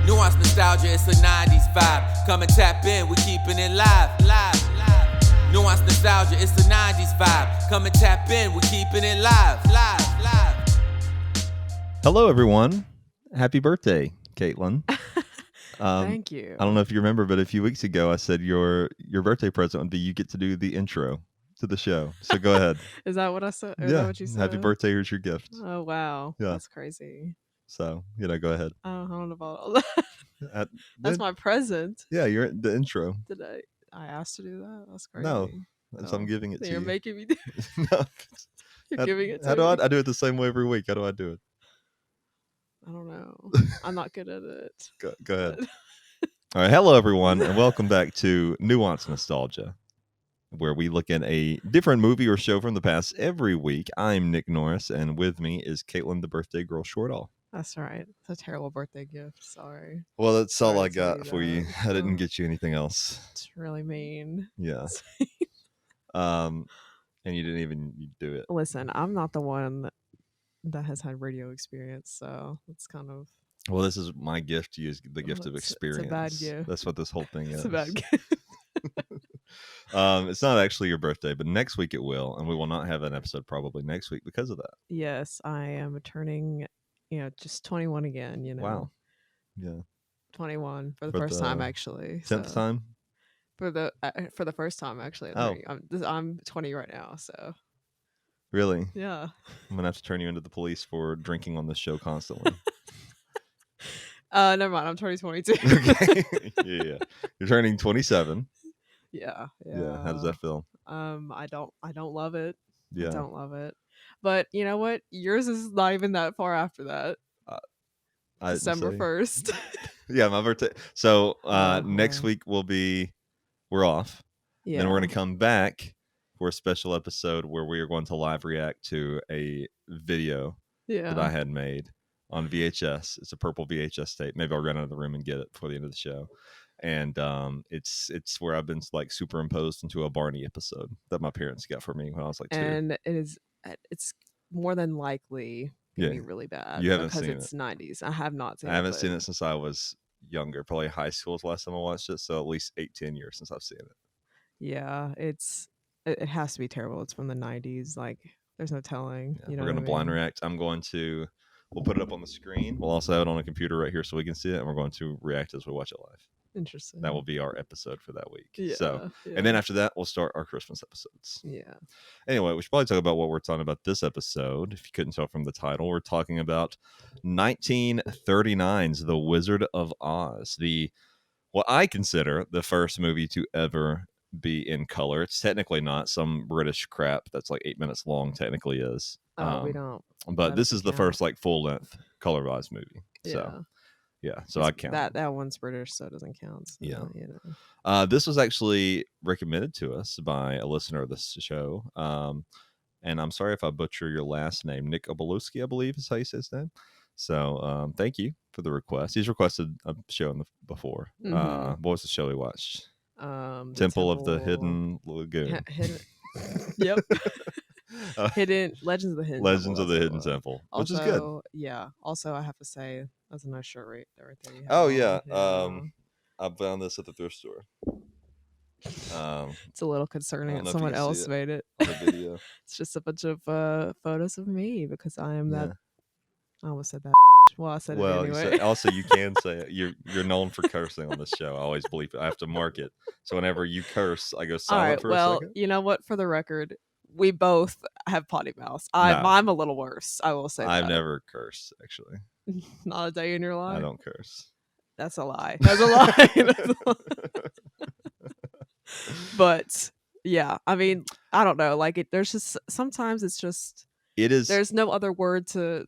Nuanced nostalgia, it's a 90s vibe. Come and tap in, we keeping it live. Nuanced nostalgia, it's a 90s vibe. Come and tap in, we keeping it live. Hello, everyone. Happy birthday, Caitlin. Thank you. I don't know if you remember, but a few weeks ago, I said your birthday present would be you get to do the intro to the show. So go ahead. Is that what I said? Is Yeah. that what you said? Happy birthday. Here's your gift. Oh, wow. Yeah. That's crazy. So, go ahead. I don't know about all that. That's my present. Yeah, you're the intro. Did I asked to do that? That's crazy. No. So I'm giving it to you. You're making me do No. You're giving it to How me. do I do it the same way every week? How do I do it? I don't know. I'm not good at it. Go ahead. All right. Hello, everyone, and welcome back to Nuanced Nostalgia, where we look at a different movie or show from the past every week. I'm Nick Norris, and with me is Caitlin, the birthday girl Shortall. That's right. It's a terrible birthday gift. Sorry. Well, that's all I Sorry to got say for you. that. I didn't get you anything else. It's really mean. Yeah. And you didn't even do it. Listen, I'm not the one that has had radio experience, so it's kind of. Well, this is my gift to you, is the gift of experience. It's a bad gift. That's what this whole thing is. It's a bad gift. It's not actually your birthday, but next week it will, and we will not have an episode probably next week because of that. Yes, I am turning, just 21 again. Wow. Yeah. 21 for the first time, actually. 10th time. For the first time, actually. Oh. I'm 20 right now, so. Really? Yeah. I'm gonna have to turn you into the police for drinking on this show constantly. Never mind. I'm turning 22. Okay. Yeah. You're turning 27. Yeah. How does that feel? I don't love it. Yeah. I don't love it. But you know what? Yours is not even that far after that. December 1st. Yeah, my birthday. So next week we're off. Yeah. Then we're going to come back for a special episode where we are going to live react to a video that I had made on VHS. It's a purple VHS tape. Maybe I'll run out of the room and get it before the end of the show. And it's where I've been like superimposed into a Barney episode that my parents got for me when I was like 2. And it's more than likely gonna be really bad. You haven't because seen it's 90s. I have not seen it. I haven't seen it since I was younger. Probably high school is the last time I watched it. So at least 8-10 years since I've seen it. Yeah, it has to be terrible. It's from the 90s. Like, there's no telling. Yeah, we're going to blind react. We'll put it up on the screen. We'll also have it on a computer right here so we can see it. And we're going to react as we watch it live. Interesting. That will be our episode for that week. Yeah, So, yeah. And then after that, we'll start our Christmas episodes. Yeah. Anyway, we should probably talk about what we're talking about this episode. If you couldn't tell from the title, we're talking about 1939's The Wizard of Oz. What I consider the first movie to ever be in color. It's technically not. Some British crap that's like 8 minutes long technically is. We don't. But this is the first like full length colorized movie. So so I count that one's British, so it doesn't count. So, yeah. This was actually recommended to us by a listener of this show. And I'm sorry if I butcher your last name. Nick Obolowski, I believe is how you say his name. So thank you for the request. He's requested a show before. Mm-hmm. What was the show he watched? Temple of the Hidden Lagoon. Yep. Hidden Legends of the Hidden Legends of the Hidden Temple, which is good. Yeah. Also, I have to say that's a nice shirt right there. Oh yeah. I found this at the thrift store. It's a little concerning that someone else made it. On the video. It's just a bunch of photos of me because I am that. I almost said that. Well, I said it anyway. Also, you can say it. You're known for cursing on this show. I always believe it. I have to mark it. So whenever you curse, I go silent for a second. Well, you know what? For the record, we both have potty mouths. I'm a little worse. I will say I've never cursed, actually. Not a day in your life? I don't curse. That's a lie. That's a lie. That's a lie. But yeah, I mean, I don't know. Like there's just sometimes it's just there's no other word to.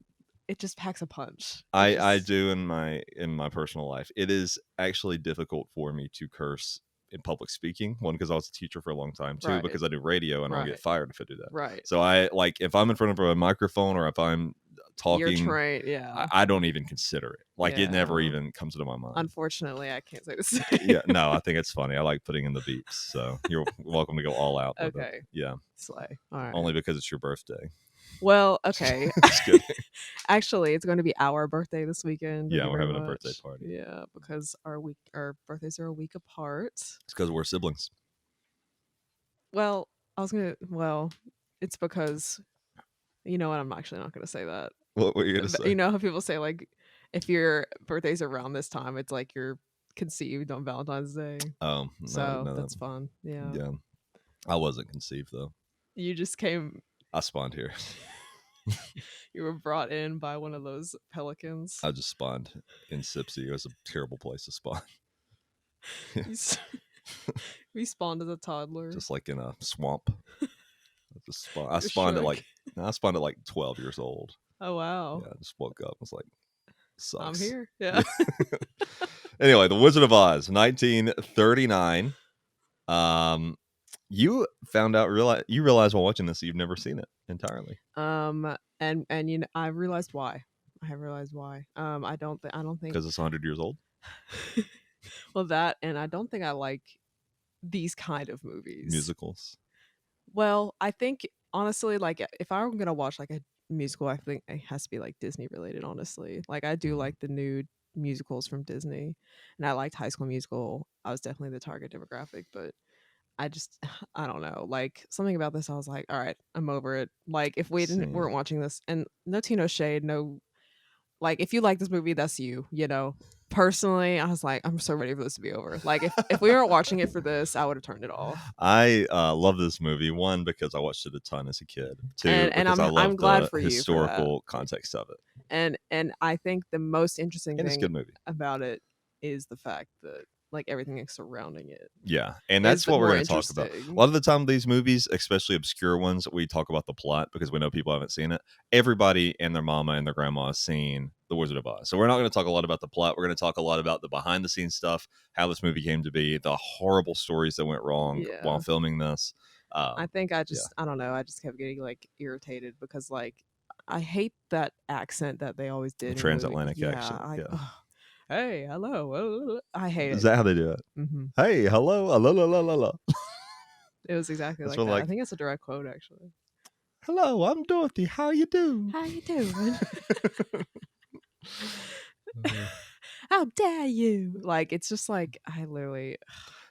It just packs a punch. I do in my personal life. It is actually difficult for me to curse in public speaking. One, because I was a teacher for a long time. Two, because I do radio and I'll get fired if I do that. Right. So I like if I'm in front of a microphone or if I'm talking, you're trained. Yeah. I don't even consider it. Like it never even comes into my mind. Unfortunately, I can't say the same. Yeah. No, I think it's funny. I like putting in the beeps. So you're welcome to go all out. Okay. Yeah. Slay. All right. Only because it's your birthday. Well, okay. Just kidding. Actually, it's going to be our birthday this weekend. Yeah, we're having a birthday party. Yeah, because our birthdays are a week apart. It's because we're siblings. Well, it's because you know what? I'm actually not going to say that. What were you going to say? You know how people say like, if your birthday's around this time, it's like you're conceived on Valentine's Day. Oh, so that's fun. Yeah. Yeah. I wasn't conceived though. You just came. I spawned here. You were brought in by one of those pelicans. I just spawned in Sipsy. It was a terrible place to spawn. We spawned as a toddler, just like in a swamp. I spawned at like 12 years old. Oh wow! Yeah, I just woke up. I was like, sucks. I'm here. Yeah. Anyway, The Wizard of Oz, 1939. You realized while watching this that you've never seen it entirely. And you know, I realized why. I don't think because it's 100 years old. Well, that, and I don't think I like these kind of movies. Musicals. Well, I think honestly, like if I'm gonna watch like a musical, I think it has to be like Disney related. Honestly, like I do like the new musicals from Disney, and I liked High School Musical. I was definitely the target demographic, but I don't know, like something about this, I was like, all right, I'm over it. Like if we weren't watching this, and no tea, no shade, no, like if you like this movie, that's you know. Personally, I was like, I'm so ready for this to be over. Like if we weren't watching it for this, I would have turned it off. I love this movie, one, because I watched it a ton as a kid. Two, and I'm glad for you historical context of it. And I think the most interesting thing good movie about it is the fact that like everything surrounding it. Yeah, and that's what we're going to talk about. A lot of the time, these movies, especially obscure ones, we talk about the plot because we know people haven't seen it. Everybody and their mama and their grandma has seen The Wizard of Oz. So we're not going to talk a lot about the plot. We're going to talk a lot about the behind-the-scenes stuff, how this movie came to be, the horrible stories that went wrong while filming this. I think I don't know. I just kept getting like irritated because like I hate that accent that they always did. Transatlantic accent. Hey, hello. I hate it. Is that how they do it? Mm-hmm. Hey, hello. La. It was exactly like that. I think it's a direct quote, actually. Hello, I'm Dorothy. How you doing? How you doing? How dare you? Like, it's just like, I literally...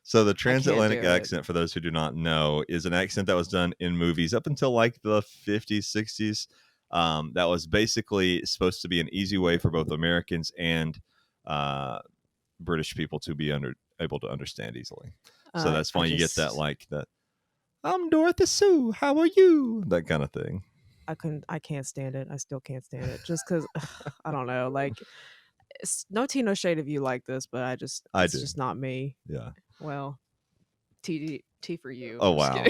So the transatlantic accent, for those who do not know, is an accent that was done in movies up until like the 50s, 60s. That was basically supposed to be an easy way for both Americans and British people to be able to understand easily. So that's why you get that like that. I'm Dorothy Sue. How are you? That kind of thing. I can't stand it. I still can't stand it. Just because I don't know. Like, no tea, no shade if you like this, but it's just not me. Yeah. Well, tea for you. Oh wow.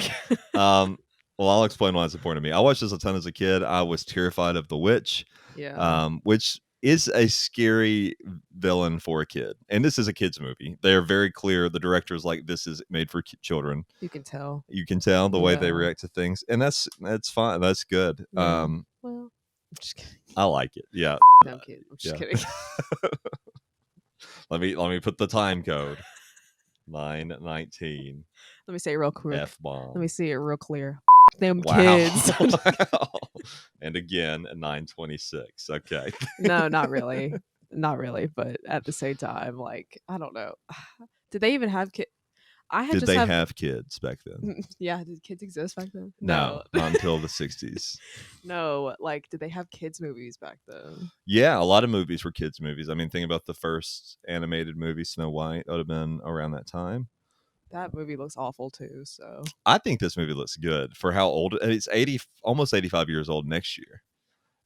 Well, I'll explain why it's important to me. I watched this a ton as a kid. I was terrified of the witch. Yeah. Which is a scary villain for a kid. And this is a kid's movie. They're very clear. The director's like, this is made for children. You can tell. The way they react to things. And that's fine. That's good. Yeah. Well, I'm just kidding. I like it. Yeah. No, I'm kidding. I'm just kidding. Let me put the time code. 9:19. Let me say it real quick. F-bomb. Let me see it real clear. Them kids. Wow. And again, 9:26. Okay. No, not really. Not really. But at the same time, like, I don't know. Did they even have kids? Did they have kids back then? Yeah. Did kids exist back then? No, not until the 60s. No, like, did they have kids movies back then? Yeah, a lot of movies were kids movies. I mean, think about the first animated movie, Snow White. That would have been around that time. That movie looks awful too. So I think this movie looks good for how old it's. Almost 85 years old next year,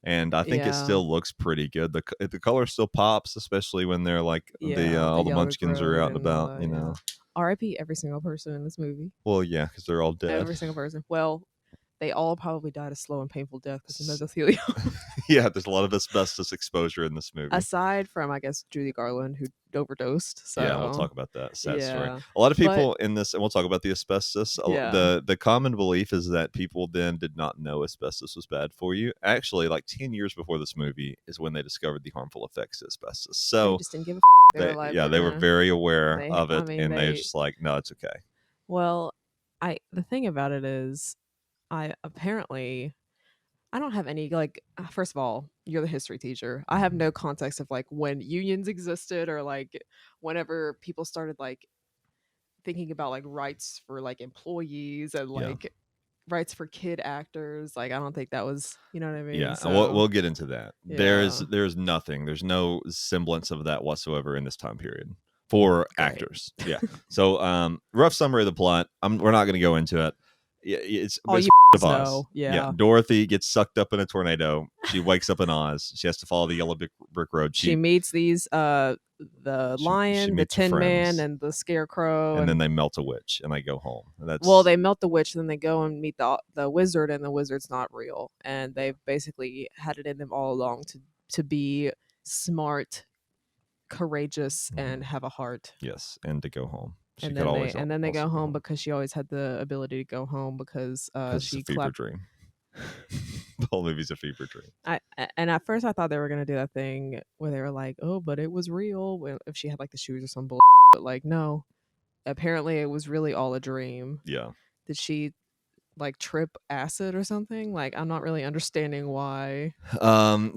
and I think it still looks pretty good. The color still pops, especially when they're like all the munchkins are out and about. You know, R.I.P. every single person in this movie. Well, yeah, because they're all dead. Every single person. Well, they all probably died a slow and painful death because of mesothelioma. Yeah, there's a lot of asbestos exposure in this movie. Aside from, I guess, Judy Garland, who overdosed. So yeah, we'll talk about that. Sad story. A lot of people in this, and we'll talk about the asbestos. The common belief is that people then did not know asbestos was bad for you. Actually, like 10 years before this movie is when they discovered the harmful effects of asbestos. So they just didn't give a they were very aware of it, and they were just like, no, it's okay. Well, the thing about it is, I apparently I don't have any like. First of all, you're the history teacher. I have no context of like when unions existed or like whenever people started like thinking about like rights for like employees and like rights for kid actors. Like I don't think that was, you know what I mean? Yeah, so, we'll get into that. Yeah. There's nothing. There's no semblance of that whatsoever in this time period for actors. Yeah. So rough summary of the plot. We're not going to go into it. It's you of Oz. know. Yeah. Dorothy gets sucked up in a tornado. She wakes up in Oz. She has to follow the yellow brick road. She meets these the lion, the Tin Man, and the Scarecrow, and then they melt a witch and they go home. Well, they melt the witch, then they go and meet the wizard, and the wizard's not real, and they've basically had it in them all along to be smart, courageous, and have a heart. Yes, and to go home. And then they go home because she always had the ability to go home because she it's a fever dream. The whole movie's a fever dream. And at first I thought they were gonna do that thing where they were like, oh, but it was real if she had like the shoes or some bull. But like, no, apparently it was really all a dream. Yeah. Did she like trip acid or something? Like, I'm not really understanding why.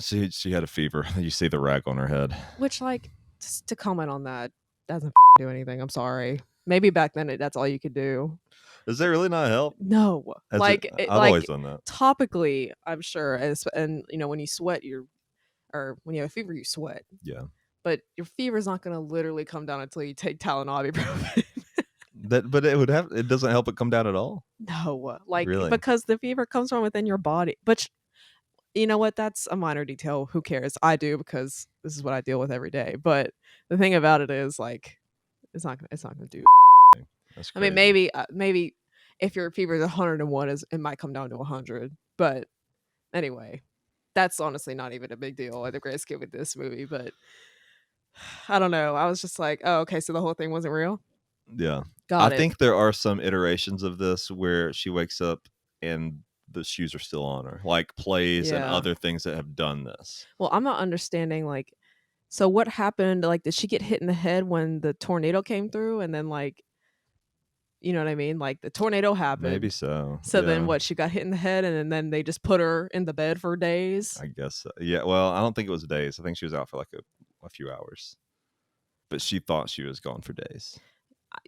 She had a fever. You see the rag on her head. Which, like, just to comment on that doesn't do anything. I'm sorry. Maybe back then that's all you could do. Does that really not help? No. I've always done that. Topically, I'm sure, and when you sweat, or when you have a fever, you sweat. Yeah. But your fever's not going to literally come down until you take Tylenol ibuprofen. But it doesn't help it come down at all. No, like really? Because the fever comes from within your body. But you know what? That's a minor detail. Who cares? I do because this is what I deal with every day. But the thing about it is, like, it's not gonna do. That's crazy. I mean, maybe if your fever is 101, it might come down to 100. But anyway, that's honestly not even a big deal at the grand scheme with this movie. But I don't know. I was just like, oh, okay, so the whole thing wasn't real. Yeah. I think there are some iterations of this where she wakes up and the shoes are still on her, like plays and other things that have done this. Well, I'm not understanding, like, so what happened? Like, did she get hit in the head when the tornado came through? And then, like, you know what I mean? Like, the tornado happened. Maybe so. So then what? She got hit in the head and then they just put her in the bed for days? I guess so. Yeah, well, I don't think it was days. I think she was out for like a few hours. But she thought she was gone for days.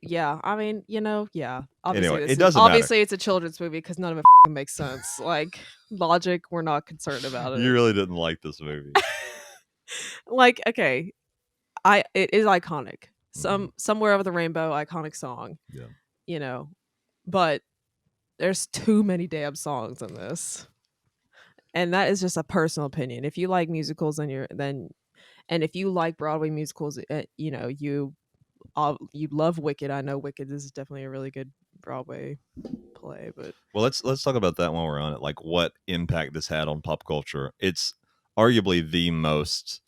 Yeah, I mean, yeah. Obviously, anyway, it doesn't matter. Obviously, it's a children's movie because none of it makes sense. Like, logic, we're not concerned about it. You really didn't like this movie. Like, okay, it is iconic. Somewhere Over the Rainbow, iconic song. Yeah. But there's too many damn songs in this, and that is just a personal opinion. If you like musicals, and if you like Broadway musicals, you love Wicked. I know Wicked is definitely a really good Broadway play, but let's talk about that while we're on it. Like, what impact this had on pop culture. It's arguably the most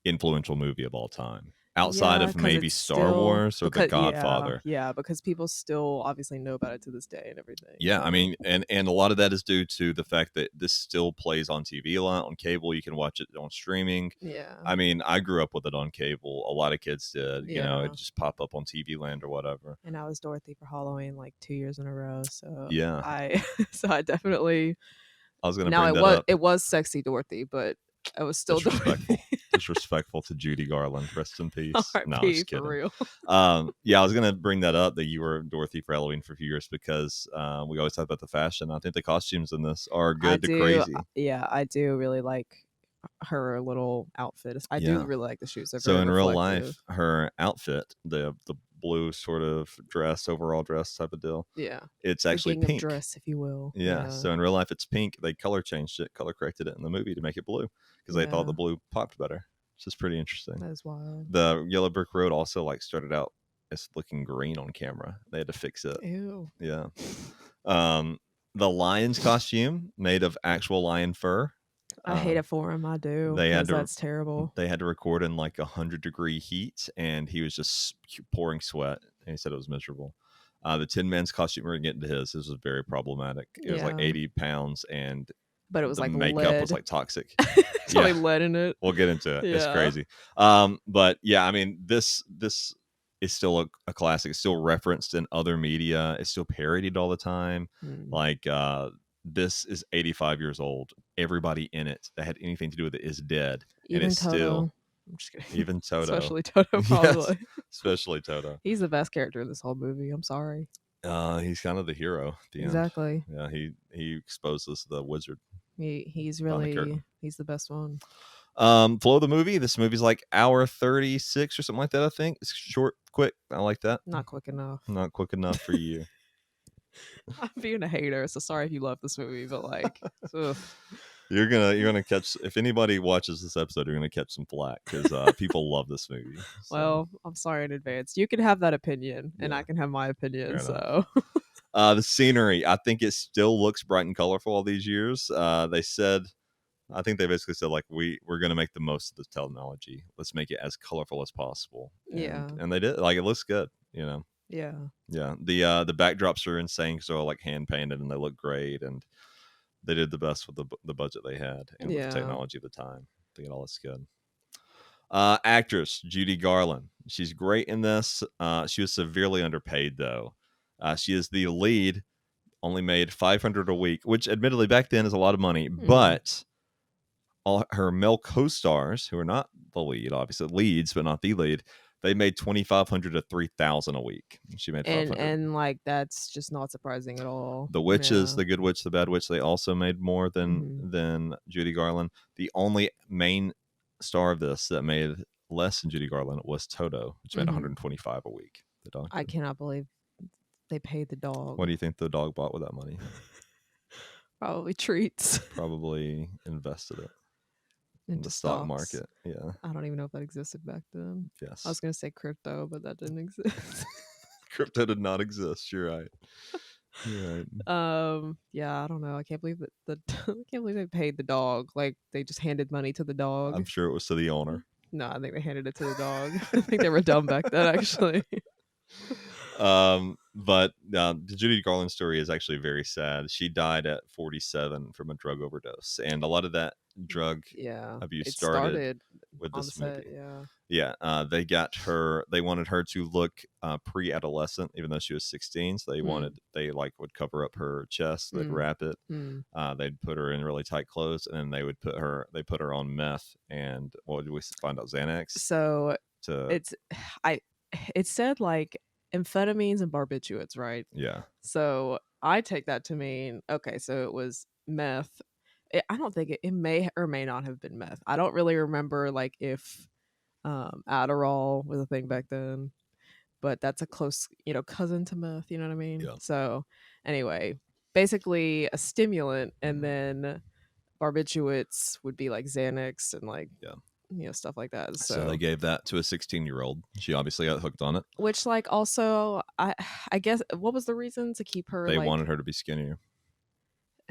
influential movie of all time, outside of maybe Star Wars or The Godfather. Yeah, because people still obviously know about it to this day and everything. Yeah, I mean, and a lot of that is due to the fact that this still plays on TV a lot, on cable. You can watch it on streaming. Yeah. I mean, I grew up with it on cable. A lot of kids did. It just pop up on TV Land or whatever. And I was Dorothy for Halloween like 2 years in a row. So yeah, I definitely. I was going to bring that up. It was sexy Dorothy, but I was still Dorothy. Disrespectful to Judy Garland. Rest in peace. No, I'm just kidding. For real. Yeah, I was gonna bring that up that you were Dorothy for Halloween for a few years because we always talk about the fashion. I think the costumes in this are good to crazy. Yeah, I do really like her little outfit. I do really like the shoes. So in real life, her outfit, the blue sort of overall dress type of deal. Yeah, it's actually pink dress, if you will. Yeah. So in real life, it's pink. They color corrected it in the movie to make it blue because they thought the blue popped better. Which is pretty interesting. That is wild. The Yellow Brick Road also started out as looking green on camera. They had to fix it. Ew. Yeah. The lion's costume made of actual lion fur. I hate it for him. I do. That's terrible. They had to record in like 100-degree heat, and he was just pouring sweat. And he said it was miserable. The Tin Man's costume, we're getting to his. This was very problematic. It was like 80 pounds, but it was like makeup lead. Was like toxic. It's only lead in it. We'll get into it. It's crazy. But yeah, I mean, this is still a classic. It's still referenced in other media. It's still parodied all the time. Like this is 85 years old. everybody in it that had anything to do with it is dead. Even and it's Toto. still I'm just kidding. even Toto. Especially Toto, probably. Yes, especially Toto. He's the best character in this whole movie. I'm sorry. He's kind of the hero at the exactly. end. Yeah, he exposes the wizard. He's the best one. Flow of the movie. This movie's like hour 36 or something like that. I think it's short, quick. I like that. Not quick enough. Not quick enough for you. I'm being a hater, so sorry if you love this movie, but like, you're gonna catch, if anybody watches this episode, you're gonna catch some flack because people love this movie. So. Well, I'm sorry in advance. You can have that opinion, and I can have my opinion. So. The scenery, I think it still looks bright and colorful all these years. They said, I think they basically said like we're gonna make the most of this technology. Let's make it as colorful as possible. And they did. Like it looks good. Yeah. The backdrops are insane because they're all like hand painted and they look great, and they did the best with the budget they had and with the technology of the time. I think it all looks good. Actress Judy Garland, she's great in this. She was severely underpaid though. She is the lead, only made $500 a week, which admittedly back then is a lot of money, but all her male co-stars, who are not the lead, obviously leads but not the lead, they made $2,500 to $3,000 a week. She made $500. And like that's just not surprising at all. The witches, the good witch, the bad witch, they also made more than Judy Garland. The only main star of this that made less than Judy Garland was Toto, which made $125 a week. The dog. I cannot believe they paid the dog. What do you think the dog bought with that money? Probably treats. Probably invested it. In the stock market. Yeah. I don't even know if that existed back then. Yes. I was going to say crypto, but that didn't exist. Crypto did not exist. You're right. Yeah, I don't know. I can't believe that I can't believe they paid the dog. Like they just handed money to the dog. I'm sure it was to the owner. No, I think they handed it to the dog. I think they were dumb back then, actually. But the Judy Garland story is actually very sad. She died at 47 from a drug overdose, and a lot of that drug abuse started with this movie. They got her. They wanted her to look pre-adolescent, even though she was 16. So they would cover up her chest. They'd wrap it. They'd put her in really tight clothes, and then they would put her on meth. And what did we find out? Xanax. So it said like amphetamines and barbiturates, right? Yeah. So I take that to mean, okay, so it was meth. I don't think it may or may not have been meth. I don't really remember like if Adderall was a thing back then, but that's a close, cousin to meth, you know what I mean? Yeah. So anyway, basically a stimulant, and then barbiturates would be like Xanax and like stuff like that. So they gave that to a 16-year-old. She obviously got hooked on it. Which, like, also, I guess, what was the reason to keep her? They wanted her to be skinnier.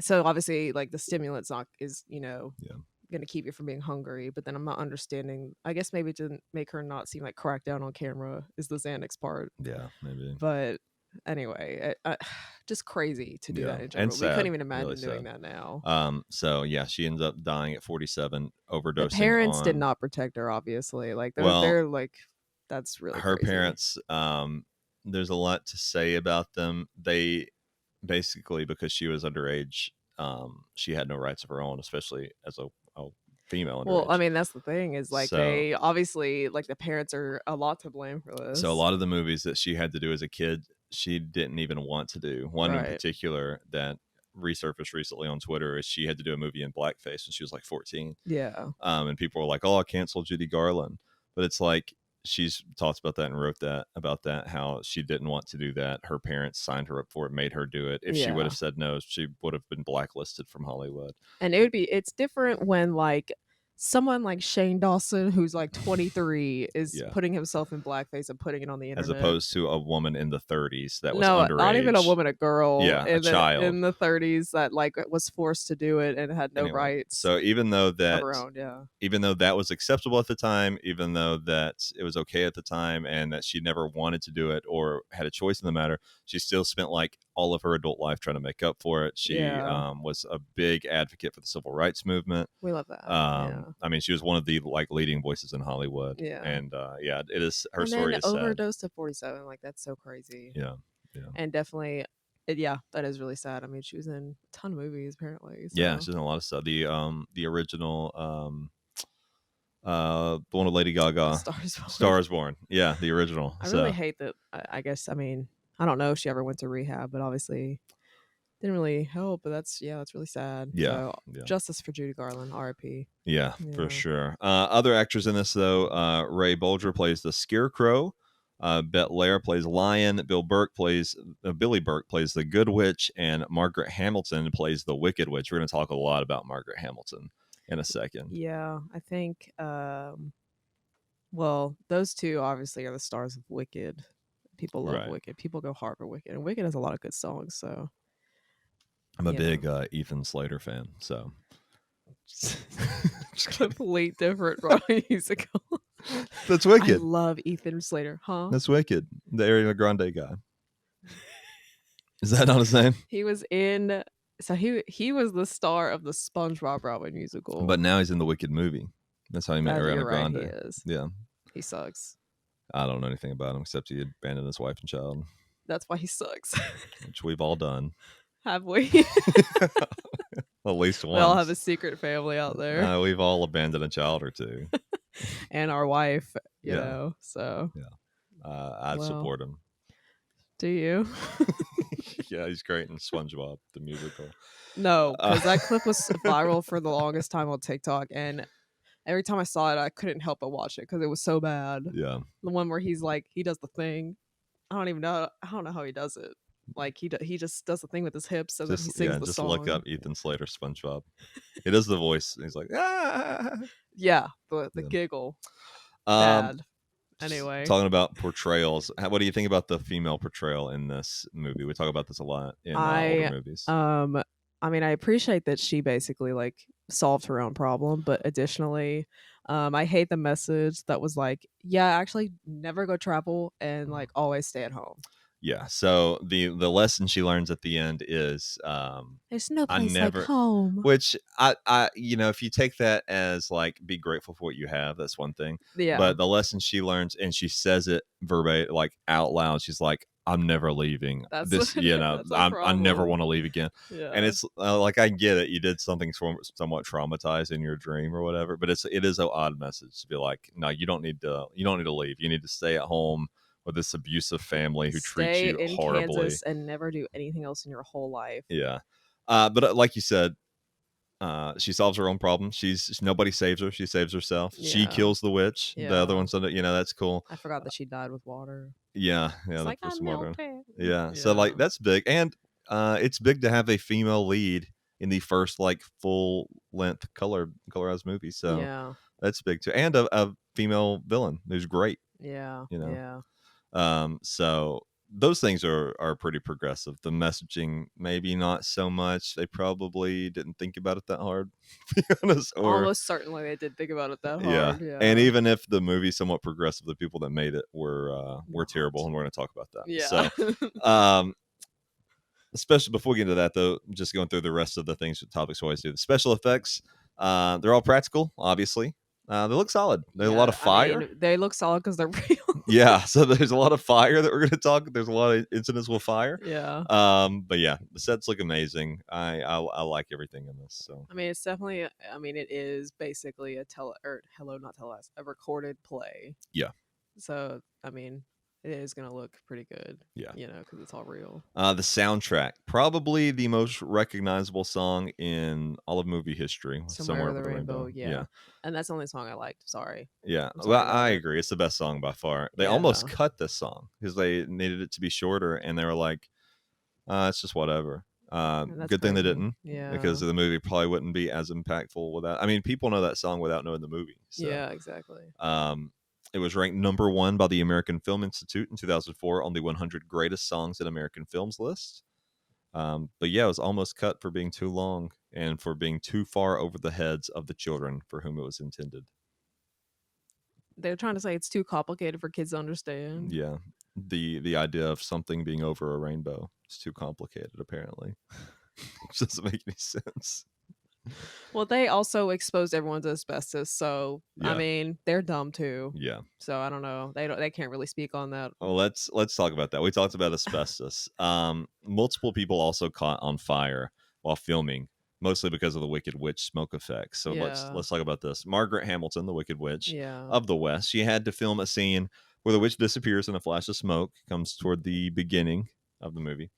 So obviously, like, the stimulant's is going to keep you from being hungry. But then I'm not understanding. I guess maybe to make her not seem like cracked down on camera is the Xanax part. Yeah, maybe. But anyway, just crazy to do that in general. And sad, we couldn't even imagine really doing sad. that now. So yeah, she ends up dying at 47, overdosing. The parents did not protect her, obviously. Like they're like, that's really her crazy. Parents. There's a lot to say about them. They basically, because she was underage, she had no rights of her own, especially as a female. Well, I mean, that's the thing is like they obviously like the parents are a lot to blame for this. So a lot of the movies that she had to do as a kid, she didn't even want to do. One in particular that resurfaced recently on Twitter is she had to do a movie in blackface when she was like 14. Yeah. And people were like, "Oh, I canceled Judy Garland," but it's like she's talked about that and wrote that about that, how she didn't want to do that. Her parents signed her up for it, made her do it. If she would have said no, she would have been blacklisted from Hollywood. And it's different when like someone like Shane Dawson, who's like 23, is putting himself in blackface and putting it on the internet. As opposed to a woman in the 30s that was underage. No, not even a woman, a girl. A child. In the 30s that like was forced to do it and had no rights. So even though that even though that was acceptable at the time, even though that it was okay at the time, and that she never wanted to do it or had a choice in the matter, she still spent like all of her adult life trying to make up for it. She was a big advocate for the civil rights movement. We love that. I mean, she was one of the like leading voices in Hollywood. Yeah. And it is her story is sad. Overdosed at 47, like that's so crazy. Yeah. And definitely yeah, that is really sad. I mean, she was in a ton of movies apparently. So. Yeah, she's in a lot of stuff. The original the one with Lady Gaga, Star is Born. Yeah, the original. I really hate that. I guess, I mean, I don't know if she ever went to rehab, but obviously didn't really help. But that's really sad. Yeah, so, justice for Judy Garland, R.I.P. Yeah, for sure. Other actors in this though, Ray Bolger plays the Scarecrow. Bette Lair plays Lion. Billy Burke plays the Good Witch, and Margaret Hamilton plays the Wicked Witch. We're going to talk a lot about Margaret Hamilton in a second. Yeah, I think. Well, those two obviously are the stars of Wicked. People love Wicked. People go hard for Wicked, and Wicked has a lot of good songs. So I'm a big Ethan Slater fan. So complete different musical. That's Wicked. I love Ethan Slater, huh? That's Wicked. The Ariana Grande guy. Is that not his name? He was in. So he was the star of the SpongeBob Broadway musical. But now he's in the Wicked movie. That's how he met Ariana Grande. He is. Yeah. He sucks. I don't know anything about him except he abandoned his wife and child. That's why he sucks. Which we've all done. Have we? At least once. We all have a secret family out there. We've all abandoned a child or two. And our wife, you know, so. Yeah. I'd support him. Do you? Yeah, he's great in SpongeBob, the musical. No, because that clip was viral for the longest time on TikTok, and every time I saw it, I couldn't help but watch it because it was so bad. Yeah. The one where he's like, he does the thing. I don't know how he does it. Like he just does the thing with his hips, and then he sings the song. Just look up Ethan Slater SpongeBob. He does the voice. He's like, ah. Yeah, the giggle. Bad. Anyway, talking about portrayals, what do you think about the female portrayal in this movie? We talk about this a lot in older movies. I mean, I appreciate that she basically like solved her own problem, but additionally, I hate the message that was like, yeah, actually never go travel and like always stay at home. Yeah. So the lesson she learns at the end is there's no place like home. Which I if you take that as like be grateful for what you have, that's one thing. Yeah. But the lesson she learns, and she says it verbatim, like out loud, she's like, I'm never leaving. This, I never want to leave again. Yeah. And it's like, I get it. You did something somewhat traumatized in your dream or whatever, but it is an odd message to be like, no, you don't need to leave. You need to stay at home with this abusive family who treats you horribly. Kansas and never do anything else in your whole life. Yeah. But like you said, she solves her own problem. Nobody saves her. She saves herself. Yeah. She kills the witch. Yeah. The other one's that's cool. I forgot that she died with water. Yeah. It's like I'm melted. Yeah. So like that's big. And it's big to have a female lead in the first like full length colorized movie. So that's big too. And a female villain who's great. Yeah. Yeah. So those things are pretty progressive. The messaging, maybe not so much. They probably didn't think about it that hard, to be honest. Almost certainly they did think about it that hard. Yeah. And even if the movie's somewhat progressive, the people that made it were terrible, and we're going to talk about that. Yeah. So, especially before we get into that, though, just going through the rest of the things that topics always do. The special effects, they're all practical, obviously. They look solid. There's a lot of fire. I mean, they look solid because they're real. Yeah, so there's a lot of fire that we're going to talk. There's a lot of incidents with fire. Yeah. But yeah, the sets look amazing. I like everything in this. So I mean, it's definitely. I mean, it is basically a recorded play. Yeah. So I mean, it is going to look pretty good. Yeah. Because it's all real. The soundtrack, probably the most recognizable song in all of movie history. Somewhere Over the Rainbow. Yeah. And that's the only song I liked. Sorry. Yeah. Well, I agree. It's the best song by far. They almost cut this song because they needed it to be shorter, and they were like, it's just whatever. Good thing they didn't. Yeah. Because the movie probably wouldn't be as impactful without. I mean, people know that song without knowing the movie. So, yeah, exactly. It was ranked number 1 by the American Film Institute in 2004 on the 100 greatest songs in American films list. But yeah, it was almost cut for being too long and for being too far over the heads of the children for whom it was intended. They're trying to say it's too complicated for kids to understand. Yeah. The idea of something being over a rainbow is too complicated, apparently. Which doesn't make any sense. Well, they also exposed everyone to asbestos, so I mean, they're dumb too. Yeah. So I don't know. They can't really speak on that. Well, let's talk about that. We talked about asbestos. Multiple people also caught on fire while filming, mostly because of the Wicked Witch smoke effect. So let's talk about this. Margaret Hamilton, the Wicked Witch of the West, she had to film a scene where the witch disappears in a flash of smoke. Comes toward the beginning of the movie.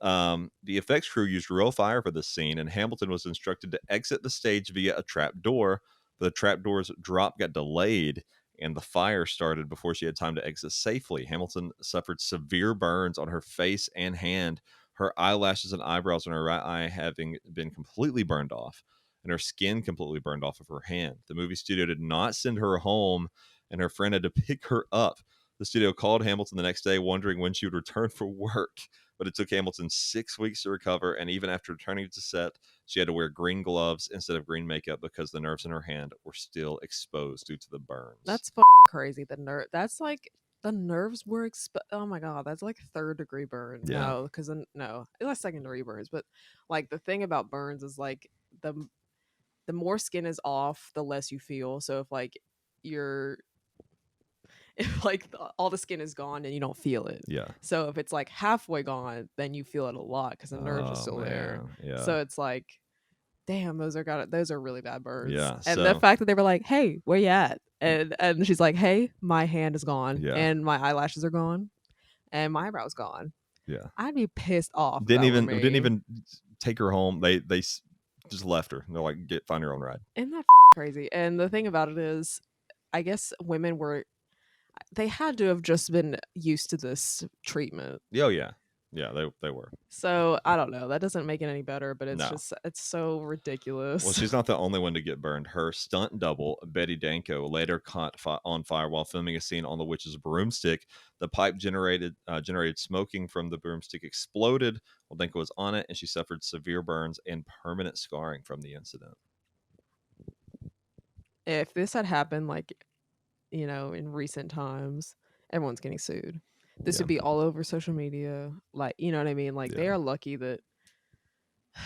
The effects crew used real fire for this scene, and Hamilton was instructed to exit the stage via a trap door. But the trap door's drop got delayed, and the fire started before she had time to exit safely. Hamilton suffered severe burns on her face and hand, her eyelashes and eyebrows on her right eye having been completely burned off, and her skin completely burned off of her hand. The movie studio did not send her home, and her friend had to pick her up. The studio called Hamilton the next day, wondering when she would return for work. But it took Hamilton 6 weeks to recover, and even after returning to set, she had to wear green gloves instead of green makeup because the nerves in her hand were still exposed due to the burns. That's crazy. That's like the nerves were exposed. Oh my god, that's like 3rd-degree burn. Yeah. No, because no, it's like 2nd-degree burns. But like the thing about burns is like the more skin is off, the less you feel. So if like you're if like all the skin is gone and you don't feel it. Yeah. So if it's like halfway gone, then you feel it a lot because the nerves are still there. Yeah. So it's like, damn, those are really bad burns. Yeah. And the fact that they were like, hey, where you at? And she's like, hey, my hand is gone, and my eyelashes are gone, and my eyebrow's gone. Yeah. I'd be pissed off. Didn't even take her home. They just left her. They're like, find your own ride. Isn't that crazy? And the thing about it is, I guess women they had to have just been used to this treatment. Oh yeah. Yeah, they were. So I don't know. That doesn't make it any better, but it's so ridiculous. Well, she's not the only one to get burned. Her stunt double, Betty Danko, later caught on fire while filming a scene on the witch's broomstick. The pipe generated smoking from the broomstick exploded while Danko was on it, and she suffered severe burns and permanent scarring from the incident. If this had happened, like, in recent times, everyone's getting sued. This would be all over social media. Like, you know what I mean? Like, they are lucky that,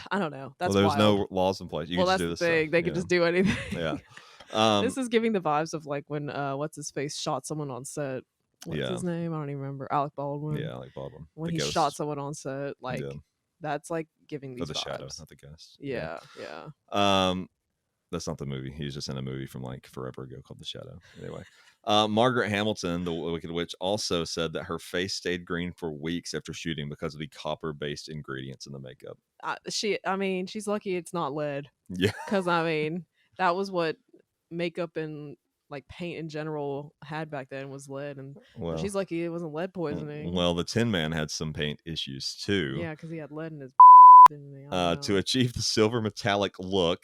I don't know. That's there's wild. No laws in place. You can that's just do this the thing. stuff. They could just do anything. Yeah. This is giving the vibes of like when what's his face shot someone on set. What's his name? I don't even remember. Alec Baldwin. Yeah, Alec Baldwin. When he shot someone on set, like that's like giving these the vibes. Shadow, not the Guest. Yeah. That's not the movie. He's just in a movie from like forever ago called The Shadow. Anyway, Margaret Hamilton, the Wicked Witch, also said that her face stayed green for weeks after shooting because of the copper-based ingredients in the makeup. She's lucky it's not lead. Yeah, because that was what makeup and like paint in general had back then was lead, and she's lucky it wasn't lead poisoning. Well, the Tin Man had some paint issues too. Yeah, because he had lead in his. To achieve the silver metallic look,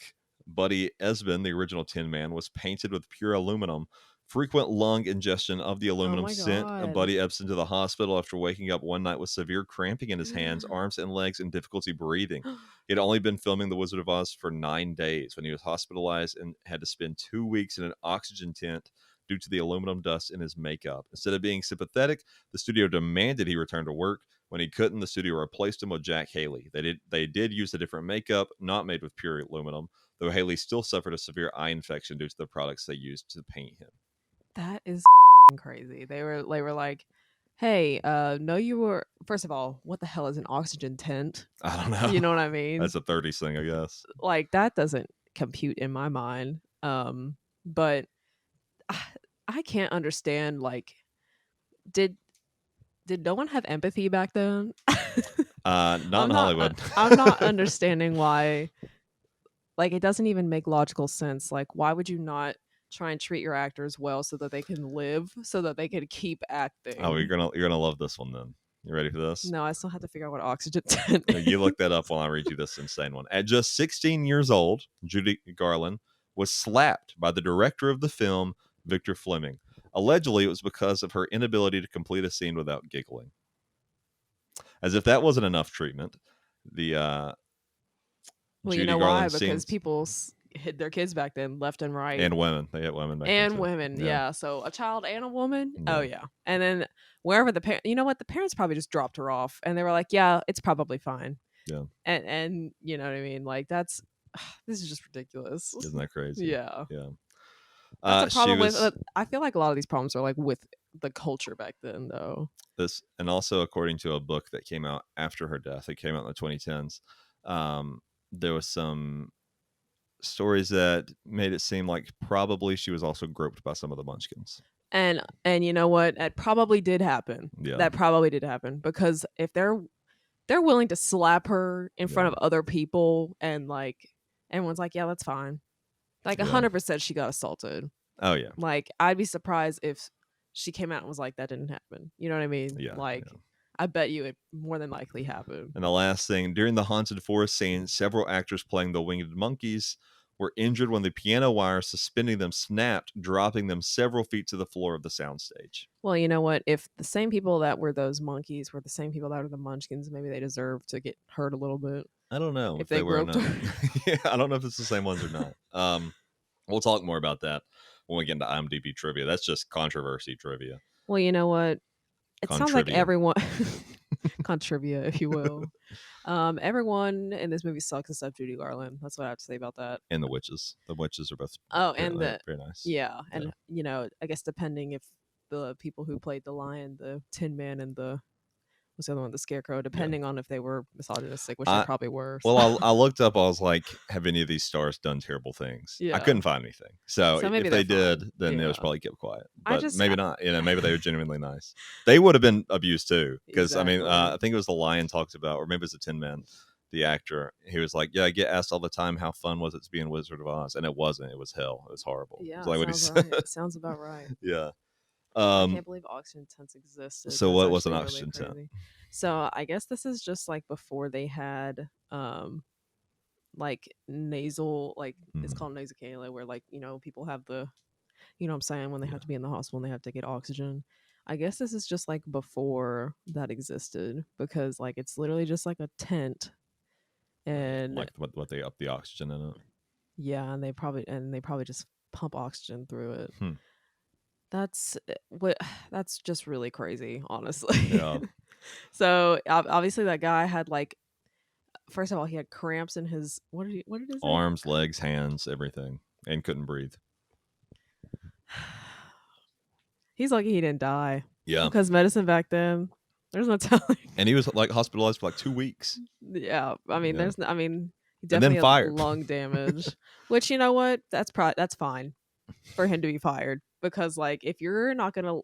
Buddy Esben, the original Tin Man, was painted with pure aluminum. Frequent lung ingestion of the aluminum sent Buddy Ebsen to the hospital after waking up one night with severe cramping in his hands, arms, and legs and difficulty breathing. He had only been filming The Wizard of Oz for 9 days when he was hospitalized and had to spend 2 weeks in an oxygen tent due to the aluminum dust in his makeup. Instead of being sympathetic, the studio demanded he return to work. When he couldn't, the studio replaced him with Jack Haley. They did use a different makeup, not made with pure aluminum, though Haley still suffered a severe eye infection due to the products they used to paint him. That is crazy. They were like, hey, no, you were. First of all, what the hell is an oxygen tent? I don't know. You know what I mean? That's a 30s thing, I guess. Like, that doesn't compute in my mind. But I can't understand, like, did no one have empathy back then? Not in Hollywood. I'm not understanding why. Like, it doesn't even make logical sense. Like, why would you not try and treat your actors well so that they can live, so that they can keep acting? Oh, you're gonna love this one then. You ready for this? No, I still have to figure out what oxygen tent is. You look that up while I read you this insane one. At just 16 years old, Judy Garland was slapped by the director of the film, Victor Fleming. Allegedly, it was because of her inability to complete a scene without giggling. As if that wasn't enough treatment, the well, Judy you know Garland why? Because people hid their kids back then, left and right, and women. They hit women back and then too. women. Yeah, so a child and a woman. Yeah. Oh yeah, and then wherever the parent, you know what? The parents probably just dropped her off, and they were like, "Yeah, it's probably fine." Yeah, and you know what I mean? Like, that's this is just ridiculous. Isn't that crazy? Yeah. Yeah. That's a problem with. I feel like a lot of these problems are like with the culture back then, though. This, and also according to a book that came out after her death, it came out in the 2010s. There was some stories that made it seem like probably she was also groped by some of the Munchkins. And you know what? That probably did happen. Yeah. That probably did happen, because if they're willing to slap her in front of other people and like everyone's like, yeah, that's fine. Like 100% she got assaulted. Oh yeah. Like I'd be surprised if she came out and was like, that didn't happen. You know what I mean? Yeah. Like I bet you it more than likely happened. And the last thing, during the haunted forest scene, several actors playing the winged monkeys were injured when the piano wire suspending them snapped, dropping them several feet to the floor of the soundstage. Well, you know what? If the same people that were those monkeys were the same people that were the Munchkins, maybe they deserve to get hurt a little bit. I don't know if they were or not. Yeah, I don't know if it's the same ones or not. We'll talk more about that when we get into IMDb trivia. That's just controversy trivia. Well, you know what? It sounds like everyone contrivia, if you will. Everyone in this movie sucks except Judy Garland. That's what I have to say about that. And the witches. The witches are both very nice. Yeah. And you know, I guess depending if the people who played the lion, the Tin Man, and what's the other one, the Scarecrow, depending on if they were misogynistic, which they probably were. Well, I looked up, I was like, have any of these stars done terrible things? Yeah. I couldn't find anything. So if they did, then it was probably kept quiet. But maybe not. You know, maybe they were genuinely nice. They would have been abused too. Because I mean, I think it was the lion talked about, or maybe it was the Tin Man, the actor. He was like, yeah, I get asked all the time, how fun was it to be in Wizard of Oz? And it wasn't. It was hell. It was horrible. Yeah, like right. Sounds about right. Yeah. I can't believe oxygen tents existed. So what was an oxygen tent? So I guess this is just like before they had like nasal, like it's called nasal cannula, where like, you know, people have the, you know what I'm saying, when they have to be in the hospital and they have to get oxygen. I guess this is just like before that existed, because like it's literally just like a tent, and like what they up the oxygen in it. Yeah, and they probably just pump oxygen through it. That's just really crazy, honestly. Yeah. So obviously that guy had like, first of all, he had cramps in his what did his arms, legs, hands, everything, and couldn't breathe. He's lucky he didn't die. Yeah, because medicine back then, there's no telling. And he was like hospitalized for like 2 weeks. Yeah, I mean, he definitely and then fired. had lung damage, which, you know what, that's fine for him to be fired, because like if you're not gonna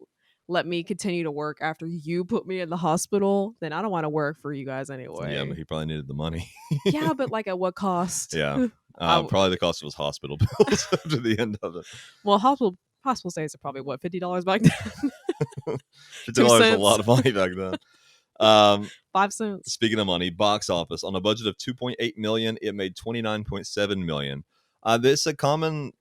let me continue to work after you put me in the hospital, then I don't want to work for you guys anyway. Yeah, but he probably needed the money. Yeah, but like at what cost? Yeah, probably the cost of his hospital bills to the end of it. Well, hospital stays are probably what, $50 back then. $50 was a lot of money back then. 5 cents. Speaking of money, box office, on a budget of $2.8 million, it made $29.7 million. This is a common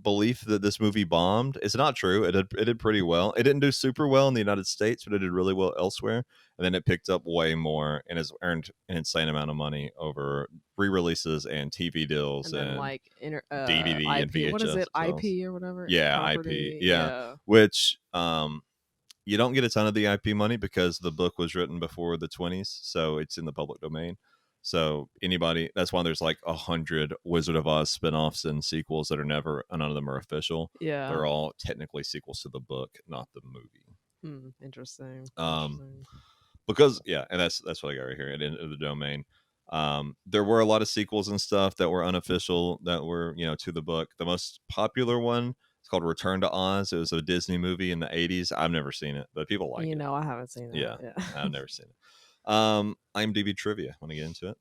belief that this movie bombed. It's not true. It did pretty well. It didn't do super well in the United States, but it did really well elsewhere. And then it picked up way more and has earned an insane amount of money over re-releases and TV deals and like DVD IP. and VHS. What is it? IP or whatever? Yeah, Property. IP. Yeah. Which you don't get a ton of the IP money because the book was written before the 20s, so it's in the public domain. So anybody, that's why there's like 100 Wizard of Oz spinoffs and sequels that are none of them are official. Yeah, they're all technically sequels to the book, not the movie. Interesting. Because and that's what I got right here at the domain. There were a lot of sequels and stuff that were unofficial that were, to the book. The most popular one, it's called Return to Oz. It was a Disney movie in the 80s. I've never seen it, but people like it. I haven't seen it. Yeah. I've never seen it. IMDb trivia. Want to get into it?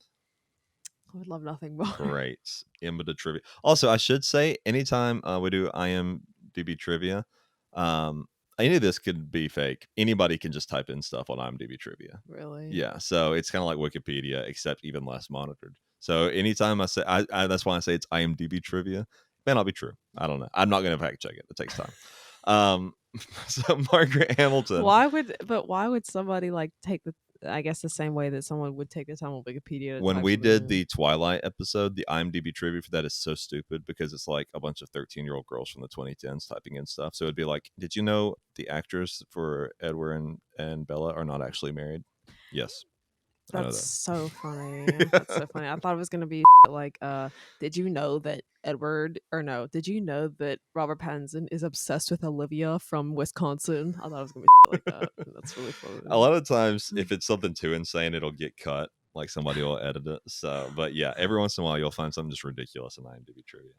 I would love nothing more. Great. IMDb trivia. Also, I should say, anytime we do IMDb trivia, any of this could be fake. Anybody can just type in stuff on IMDb trivia. Really? Yeah. So it's kind of like Wikipedia, except even less monitored. So anytime I say, I that's why I say it's IMDb trivia. It may not be true. I don't know. I'm not going to fact check it. It takes time. So Margaret Hamilton. Why would somebody like take I guess the same way that someone would take the time on Wikipedia. When we did the Twilight episode, the IMDb trivia for that is so stupid because it's like a bunch of 13-year-old girls from the 2010s typing in stuff. So it'd be like, did you know the actors for Edward and Bella are not actually married? Yes. That's so funny. That's so funny. I thought it was gonna be like, did you know that did you know that Robert Pattinson is obsessed with Olivia from Wisconsin? I thought it was gonna be like that. That's really funny. A lot of times, if it's something too insane, it'll get cut. Like somebody will edit it. So, but yeah, every once in a while you'll find something just ridiculous in IMDb trivia.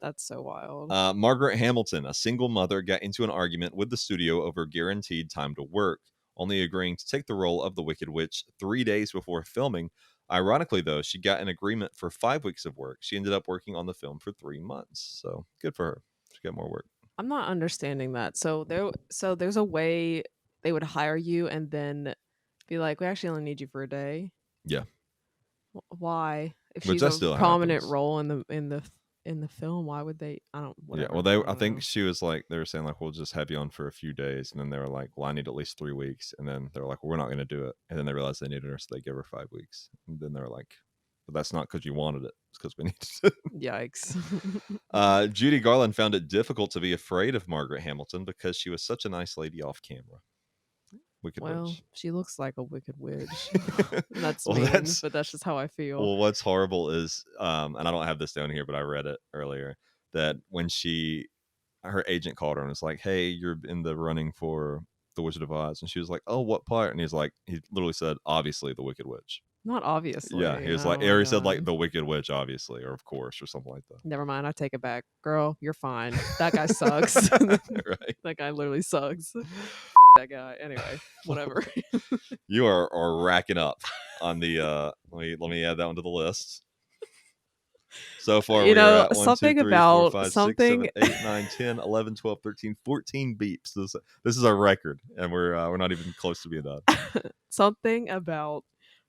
That's so wild. Margaret Hamilton, a single mother, got into an argument with the studio over guaranteed time to work, only agreeing to take the role of the Wicked Witch 3 days before filming. Ironically, though, she got an agreement for 5 weeks of work. She ended up working on the film for 3 months. So good for her. She got more work. I'm not understanding that. So there's a way they would hire you and then be like, we actually only need you for a day. Yeah. Why? If Which she's a prominent role in the film, why would they? I don't. Whatever. Yeah, well, I think she was like, they were saying like, we'll just have you on for a few days, and then they were like, well, I need at least 3 weeks, and then they were like, well, we're not going to do it, and then they realized they needed her, so they gave her 5 weeks, and then they were like, but that's not because you wanted it, it's because we needed it. Yikes. Judy Garland found it difficult to be afraid of Margaret Hamilton because she was such a nice lady off camera. Wicked Witch. She looks like a wicked witch. That's mean, but that's just how I feel. Well, what's horrible is, and I don't have this down here, but I read it earlier, that when her agent called her and was like, hey, you're in the running for the Wizard of Oz, and she was like, oh, what part? And he literally said, obviously the Wicked Witch. Not obviously. Yeah, he was like, he said like the Wicked Witch, obviously, or of course, or something like that. Never mind, I take it back. Girl, you're fine. That guy sucks. Right. That guy literally sucks. That guy. Anyway, whatever. You are racking up on the let me add that one to the list. So far, you know, at 1, 2, 3, 4, 5, 6, 7, 8, 9, 10, 11, 12, 13, 14 beeps. This is our record, and we're not even close to being done. Something about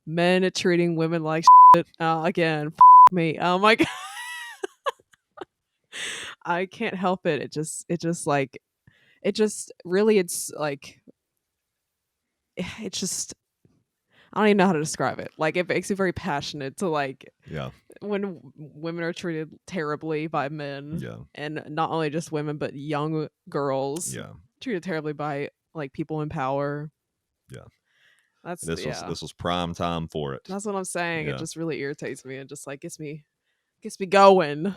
men treating women like shit. Again, me. Oh my god. I can't help it. It's just like it's I don't even know how to describe it. Like, it makes me very passionate to like, when women are treated terribly by men, and not only just women but young girls, treated terribly by like people in power. This was prime time for it. That's what I'm saying. It just really irritates me and just like gets me going.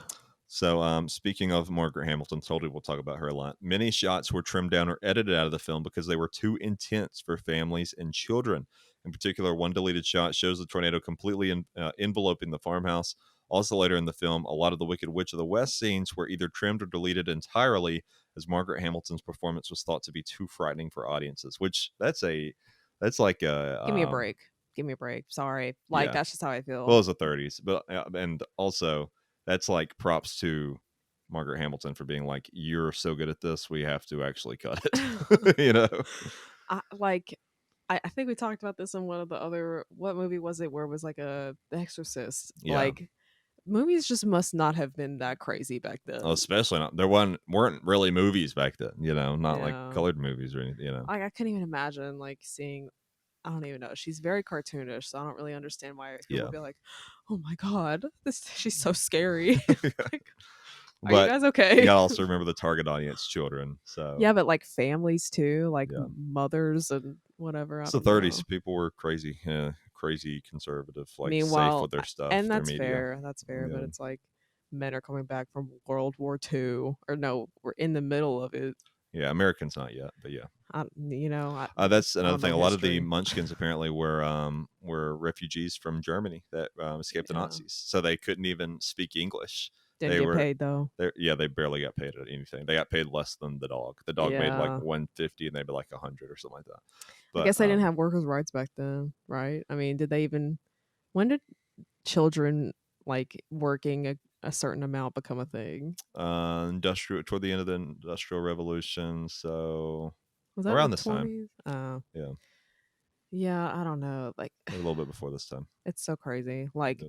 So, speaking of Margaret Hamilton, told you we'll talk about her a lot. Many shots were trimmed down or edited out of the film because they were too intense for families and children. In particular, one deleted shot shows the tornado completely enveloping the farmhouse. Also, later in the film, a lot of the Wicked Witch of the West scenes were either trimmed or deleted entirely, as Margaret Hamilton's performance was thought to be too frightening for audiences. Which that's like a give me a break. Give me a break. Sorry, like that's just how I feel. Well, it was the 30s, but and also that's like props to Margaret Hamilton for being like, you're so good at this, we have to actually cut it. You know, I think we talked about this in one of the other, what movie was it where it was like The Exorcist? Yeah. Like, movies just must not have been that crazy back then. Oh, especially not. There weren't really movies back then, you know, not like colored movies or anything, you know. Like, I couldn't even imagine like seeing, I don't even know. She's very cartoonish, so I don't really understand why people would be like, oh my god, she's so scary. Like, are you guys okay? You gotta also remember the target audience, children. So yeah, but like families too, like mothers and whatever. It's the 30s. People were crazy, crazy conservative, like safe with their stuff. And that's fair. That's fair. But it's like men are coming back from World War II, or no, we're in the middle of it. Yeah, Americans not yet, but yeah. That's another thing. A lot of the Munchkins apparently were refugees from Germany that escaped the Nazis, so they couldn't even speak English. Didn't get paid though. They barely got paid at anything. They got paid less than the dog. The dog made like 150, and they'd be like 100 or something like that. But, I guess they didn't have workers' rights back then, right? I mean, when did children like working a certain amount become a thing? Industrial, toward the end of the Industrial Revolution, so was that around this time. Yeah, I don't know. Like a little bit before this time. It's so crazy. Like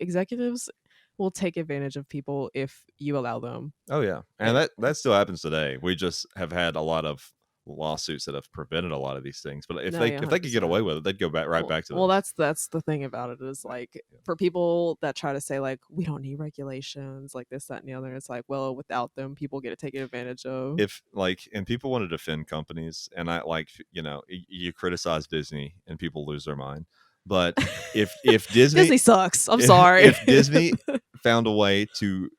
executives will take advantage of people if you allow them. Oh yeah, and that still happens today. We just have had a lot of lawsuits that have prevented a lot of these things. But if they could get away with it, they'd go back back to. Well, that's the thing about it is like for people that try to say like we don't need regulations like this, that, and the other. It's like, well, without them, people get taken advantage of. If like, and people want to defend companies, and I like, you know, you criticize Disney and people lose their mind. But if Disney sucks, I'm sorry. If Disney found a way to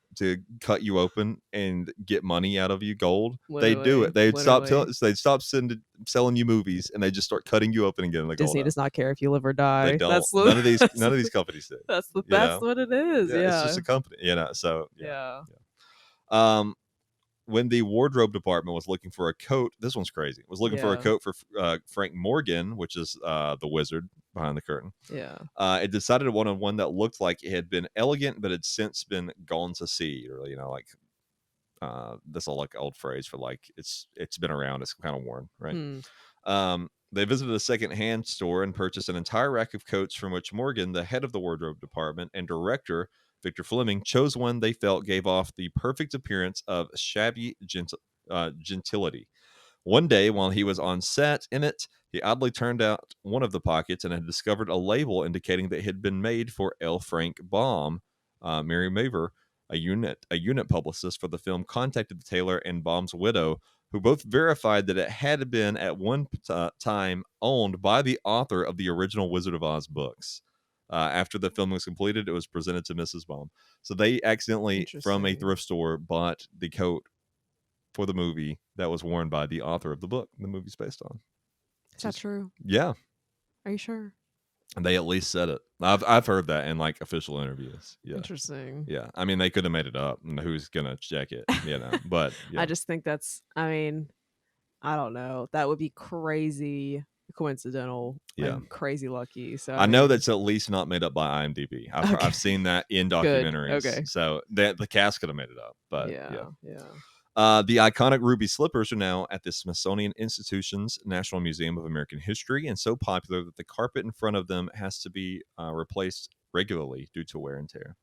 cut you open and get money out of you, gold, they'd do it. They'd stop selling you movies, and they just start cutting you open and getting the gold. Disney does not care if you live or die. They don't. None of these companies do. That's what it is. Yeah, it's just a company, So yeah. When the wardrobe department was looking for a coat, this one's crazy. Was looking for a coat for Frank Morgan, which is the wizard behind the curtain. Yeah. It decided it wanted one that looked like it had been elegant, but had since been gone to seed, or like this is like old phrase for like it's been around, it's kind of worn, right? They visited a second-hand store and purchased an entire rack of coats, from which Morgan, the head of the wardrobe department and director, Victor Fleming, chose one they felt gave off the perfect appearance of shabby gentility. One day, while he was on set in it, he oddly turned out one of the pockets and had discovered a label indicating that it had been made for L. Frank Baum. Mary Maver, a unit publicist for the film, contacted the tailor and Baum's widow, who both verified that it had been at one time owned by the author of the original Wizard of Oz books. After the film was completed, it was presented to Mrs. Baum. So they accidentally, from a thrift store, bought the coat for the movie that was worn by the author of the book the movie's based on. Is that true? Yeah. Are you sure? They at least said it. I've heard that in like official interviews. Yeah. Interesting. Yeah. I mean, they could have made it up, and who's gonna check it? But yeah. I just think that's. I mean, I don't know. That would be crazy coincidental. Yeah. And crazy lucky. So I know that's at least not made up by IMDb. I've seen that in documentaries. Okay. So the cast could have made it up, but yeah. The iconic ruby slippers are now at the Smithsonian Institution's National Museum of American History, and so popular that the carpet in front of them has to be replaced regularly due to wear and tear.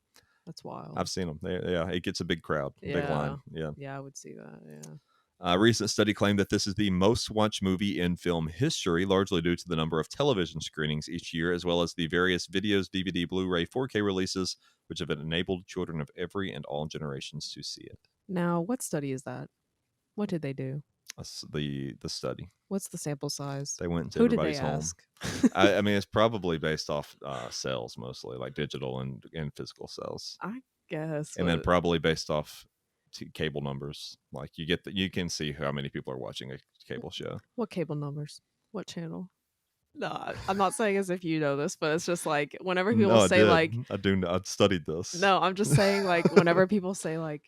That's wild. I've seen them. It gets a big crowd, big line. Yeah, I would see that. Yeah. A recent study claimed that this is the most watched movie in film history, largely due to the number of television screenings each year, as well as the various videos, DVD, Blu-ray, 4K releases, which have enabled children of every and all generations to see it. Now, what study is that? What did they do? The study. What's the sample size? They went to Who everybody's did they home. Ask? I mean, it's probably based off sales mostly, like digital and physical sales. I guess. And then probably based off cable numbers. Like you can see how many people are watching a cable show. What cable numbers? What channel? No, I'm not saying as if you know this, but it's just like whenever people say like I do know, I've studied this. No, I'm just saying like whenever people say like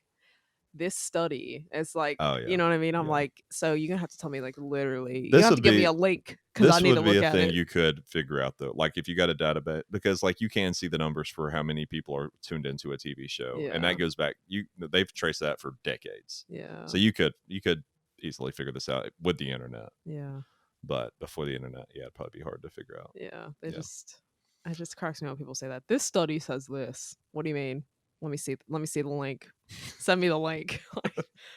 this study, it's like, you know what I mean? I'm like, so you're gonna have to tell me like literally. You have to give me a link because I need to look at it. This would be a thing you could figure out though. Like if you got a database, because like you can see the numbers for how many people are tuned into a TV show, and that goes back. They've traced that for decades. Yeah. So you could easily figure this out with the internet. Yeah. But before the internet, it'd probably be hard to figure out. Yeah. It just cracks me up when people say that. This study says this. What do you mean? Let me see the link. Send me the link.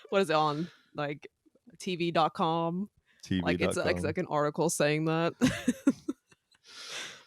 What is it on? Like TV.com? Like it's like an article saying that.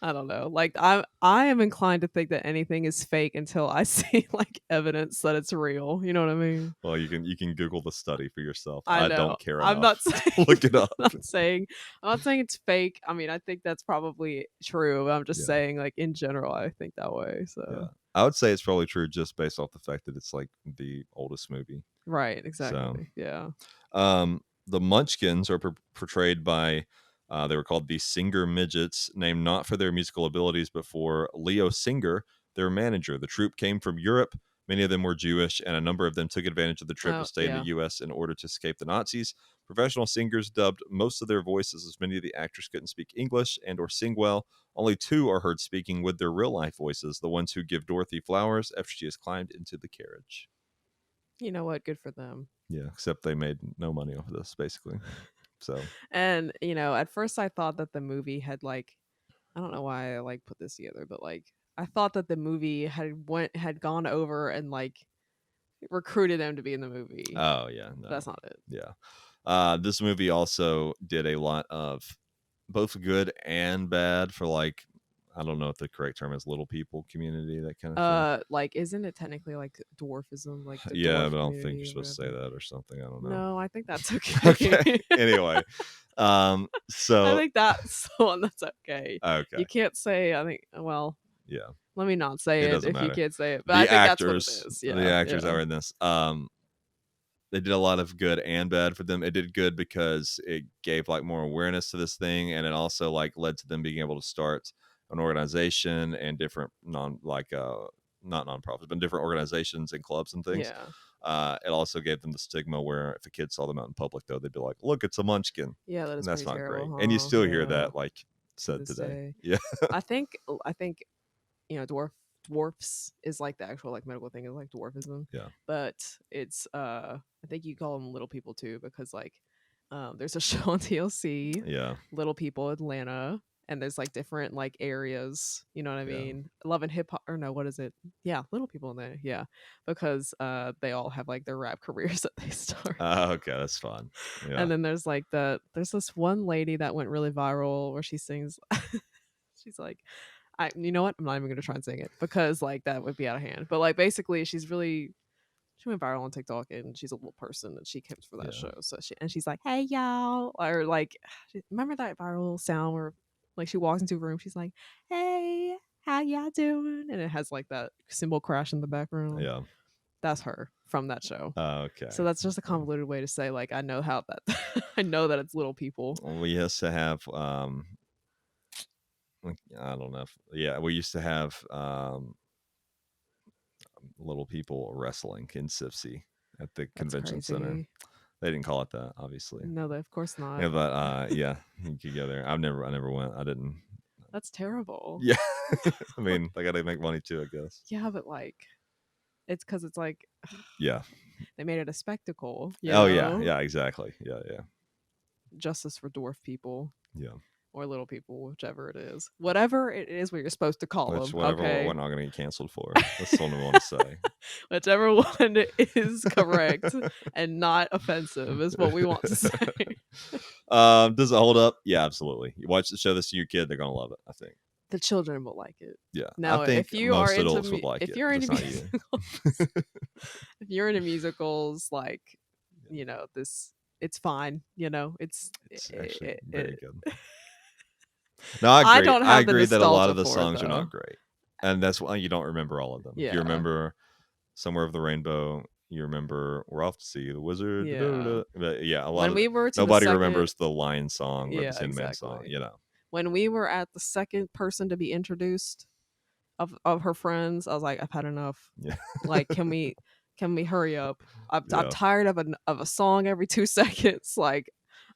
I don't know. Like I am inclined to think that anything is fake until I see like evidence that it's real. You know what I mean? Well, you can Google the study for yourself. I don't care. I'm not saying look it up. I'm not saying it's fake. I mean, I think that's probably true. But I'm just saying, like in general, I think that way. So I would say it's probably true just based off the fact that it's like the oldest movie. Right. Exactly. So, yeah. The Munchkins are portrayed by. They were called the Singer Midgets, named not for their musical abilities, but for Leo Singer, their manager. The troupe came from Europe. Many of them were Jewish, and a number of them took advantage of the trip to stay in the U.S. in order to escape the Nazis. Professional singers dubbed most of their voices, as many of the actors couldn't speak English and or sing well. Only two are heard speaking with their real-life voices, the ones who give Dorothy flowers after she has climbed into the carriage. You know what? Good for them. Yeah, except they made no money off of this, basically. So, and at first I thought that the movie had like, I don't know why I like put this together, but like I thought that the movie had gone over and like recruited them to be in the movie. Oh yeah, no. That's not it. Yeah, this movie also did a lot of both good and bad for like, I don't know if the correct term is little people community, that kind of thing. Like, isn't it technically like dwarfism? Like, yeah, but I don't think you're supposed to say that or something. I don't know. No, I think that's okay. Okay. Anyway, So I think that's the one that's okay. Okay. You can't say. I think. Well. Yeah. Let me not say it doesn't if matter. you can't say it. But The I think actors, that's what it is. the actors are in this. They did a lot of good and bad for them. It did good because it gave like more awareness to this thing, and it also like led to them being able to start an organization and different not nonprofits, but different organizations and clubs and things. Yeah. It also gave them the stigma where if a kid saw them out in public, though, they'd be like, "Look, it's a munchkin." Yeah, that is and that's pretty not terrible, great. And you still hear Yeah. that like said this today. day. Yeah. I think dwarfs is like the actual like medical thing is like dwarfism. Yeah. But it's I think you call them little people too, because like there's a show on TLC, Yeah. Little People Atlanta, and there's like different like areas, you know what I mean? Love and Hip Hop, or no, what is it? Yeah, Little People in there. Yeah. Because they all have like their rap careers that they start. Okay, that's fun. Yeah. And then there's like there's this one lady that went really viral where she sings she's like, you know what? I'm not even gonna try and sing it because like that would be out of hand. But like basically she went viral on TikTok and she's a little person and she comes for that show. So she's like, "Hey y'all," or like, remember that viral sound where like she walks into a room, she's like, "Hey, how y'all doing?" And it has like that cymbal crash in the background. Yeah. That's her from that show. Okay. So that's just a convoluted way to say like I know how that I know that it's little people. We used to have I don't know. We used to have Little People wrestling in Sipsy at the convention center. They didn't call it that, obviously. No, of course not. Yeah, but you could go there. I never went. I didn't. That's terrible. Yeah. I mean, they got to make money too, I guess. Yeah, but like, it's because it's like, yeah, they made it a spectacle. Yeah, exactly. Yeah. Justice for dwarf people. Yeah. Or little people, whichever it is. Whatever it is what you're supposed to call them. Whatever okay? we're not going to get canceled for. That's the only one to say. Whichever one is correct and not offensive is what we want to say. Does it hold up? Yeah, absolutely. You watch the show this to your kid, they're going to love it, I think. The children will like it. Yeah. Now, I think if you most are adults into would like if it. You're into musicals, if you're into musicals, like, you know, it's fine. You know, it's actually very good. No, I agree. I agree that a lot of the songs are not great, and that's why you don't remember all of them. Yeah. You remember "Somewhere Over the Rainbow." You remember "We're Off to See the Wizard." Yeah. But yeah, a lot when of we were to nobody the second, remembers the Lion song or the Tin Man song. exactly. You know, when we were at the second person to be introduced of her friends, I was like, I've had enough. Yeah. Like, can we hurry up? I'm tired of a song every 2 seconds. Like,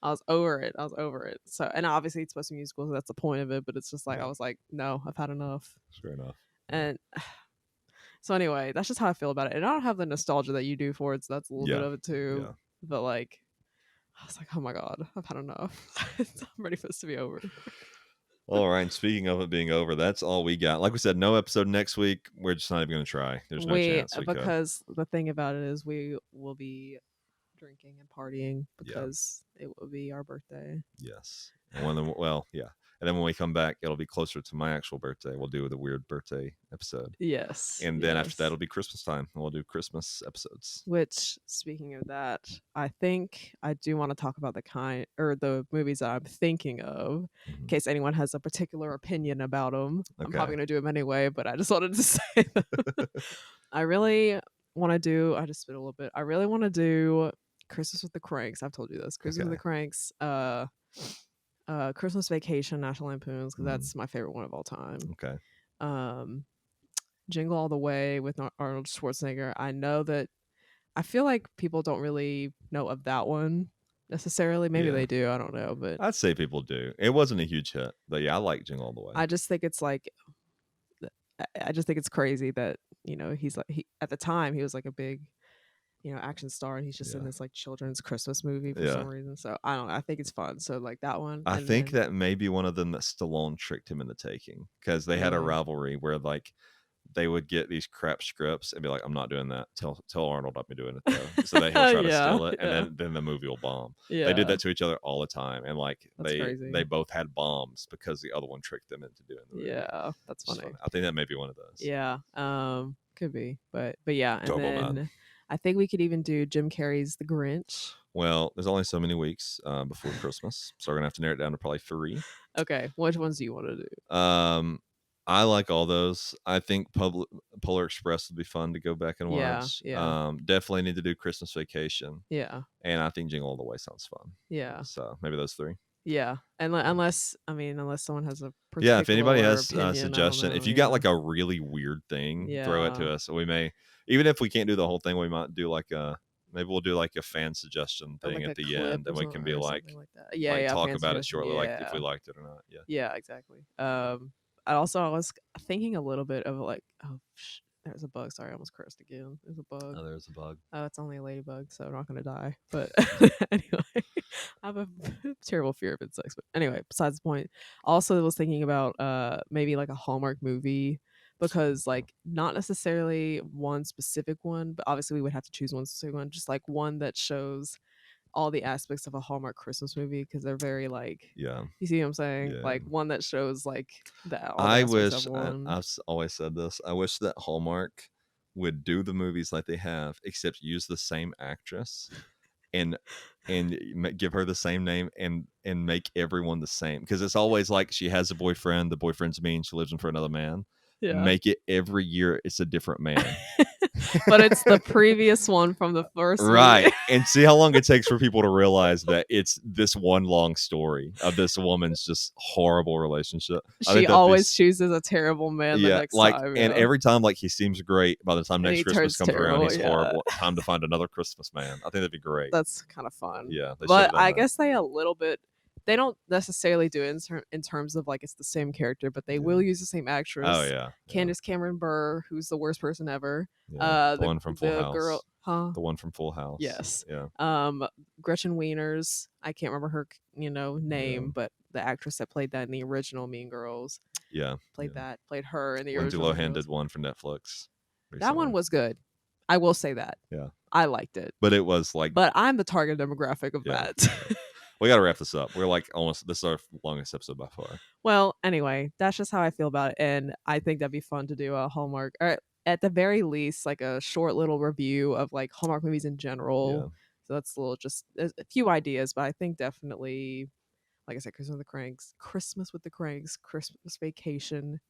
I was over it. So, and obviously it's supposed to be musical, so that's the point of it. But it's just like I was like, no, I've had enough. Sure enough. And so anyway, that's just how I feel about it. And I don't have the nostalgia that you do for it, so that's a little bit of it too. Yeah. But like, I was like, oh my god, I've had enough. I'm ready for this to be over. All right. Speaking of it being over, that's all we got. Like we said, no episode next week. We're just not even going to try. There's no chance. Because the thing about it is we will be drinking and partying because it will be our birthday. Yes. And and then when we come back, it'll be closer to my actual birthday. We'll do the weird birthday episode. Yes. And then after that, it'll be Christmas time. And we'll do Christmas episodes. Which, speaking of that, I think I do want to talk about the movies that I'm thinking of, in case anyone has a particular opinion about them. Okay. I'm probably going to do them anyway, but I just wanted to say that. I really want to do, I just spit a little bit. I really want to do Christmas with the Cranks. I've told you this. Christmas with the Cranks. Christmas Vacation, National Lampoons, because that's my favorite one of all time. Okay. Jingle All the Way with Arnold Schwarzenegger. I feel like people don't really know of that one necessarily. Maybe they do. I don't know, but I'd say people do. It wasn't a huge hit, but yeah, I like Jingle All the Way. I just think it's crazy that, you know, at the time he was like a big, you know, action star, and he's just in this like children's Christmas movie for some reason. So I don't know. I think it's fun. So like that one. I think that may be one of them that Stallone tricked him into taking, because they had a rivalry where like they would get these crap scripts and be like, I'm not doing that. Tell Arnold I'll be doing it though. So he'll try to steal it, and then the movie will bomb. Yeah. They did that to each other all the time, and like they both had bombs because the other one tricked them into doing the movie. Yeah, that's funny. I think that may be one of those. Yeah, could be, but yeah, and Double then Man. I think we could even do Jim Carrey's The Grinch. Well, there's only so many weeks before Christmas, so we're gonna have to narrow it down to probably 3. Okay, which ones do you want to do? I like all those. I think Polar Express would be fun to go back and watch. Yeah. Definitely need to do Christmas Vacation. Yeah. And I think Jingle All the Way sounds fun. Yeah. So maybe those 3. Yeah, and unless someone has a particular if anybody has a suggestion, if you got like a really weird thing, throw it to us. We may, even if we can't do the whole thing, we might do like maybe we'll do like a fan suggestion thing like at the end, and we can be like talk about it shortly, like if we liked it or not. Yeah, exactly. I was thinking a little bit of like, there's a bug. Sorry, I almost cursed again. There's a bug. Oh, there's a bug. Oh, it's only a ladybug, so I'm not gonna die. But anyway, I have a terrible fear of insects. But anyway, besides the point. Also, I was thinking about maybe like a Hallmark movie, because like not necessarily one specific one, but obviously we would have to choose one specific one. Just like one that shows all the aspects of a Hallmark Christmas movie, because they're very like, you see what I'm saying? Like one that shows like that. I wish I've always said this. I wish that Hallmark would do the movies like they have, except use the same actress and give her the same name and make everyone the same, because it's always like she has a boyfriend, the boyfriend's mean, she lives in for another man. Make it every year it's a different man. But it's the previous one from the first right movie. And see how long it takes for people to realize that it's this one long story of this woman's just horrible relationship. She always chooses a terrible man the next time. And every time like he seems great, by the time next Christmas comes around he's horrible. Time to find another Christmas man. I think that'd be great. That's kind of fun. Yeah, but I guess they a little bit, they don't necessarily do it in terms of like it's the same character, but they will use the same actress. Oh yeah, Candace Cameron Bure, who's the worst person ever. The one from Full House. Girl, the one from Full House. Yes. Yeah. Gretchen Wieners. I can't remember her name, but the actress that played that in the original Mean Girls. Yeah. Played her in the Lindsay original. Lohan did one for Netflix recently. That one was good. I will say that. Yeah. I liked it. But it was like. But I'm the target demographic of that. We got to wrap this up. We're like this is our longest episode by far. Well, anyway, that's just how I feel about it. And I think that'd be fun to do a Hallmark, or at the very least, like a short little review of like Hallmark movies in general. Yeah. So that's there's a few ideas, but I think definitely, like I said, Christmas with the Cranks, Christmas Vacation,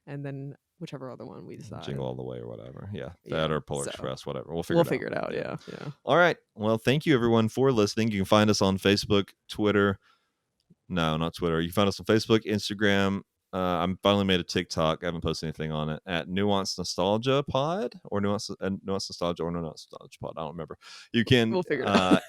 and then whichever other one we decide. Jingle All the Way or whatever. Yeah. That or Polar Express, whatever. We'll figure it out. Yeah. All right. Well, thank you everyone for listening. You can find us on Facebook, Twitter. No, not Twitter. You can find us on Facebook, Instagram. I finally made a TikTok. I haven't posted anything on it at Nuanced Nostalgia Pod or Nuanced Nostalgia or Nuanced Nostalgia Pod. I don't remember. You can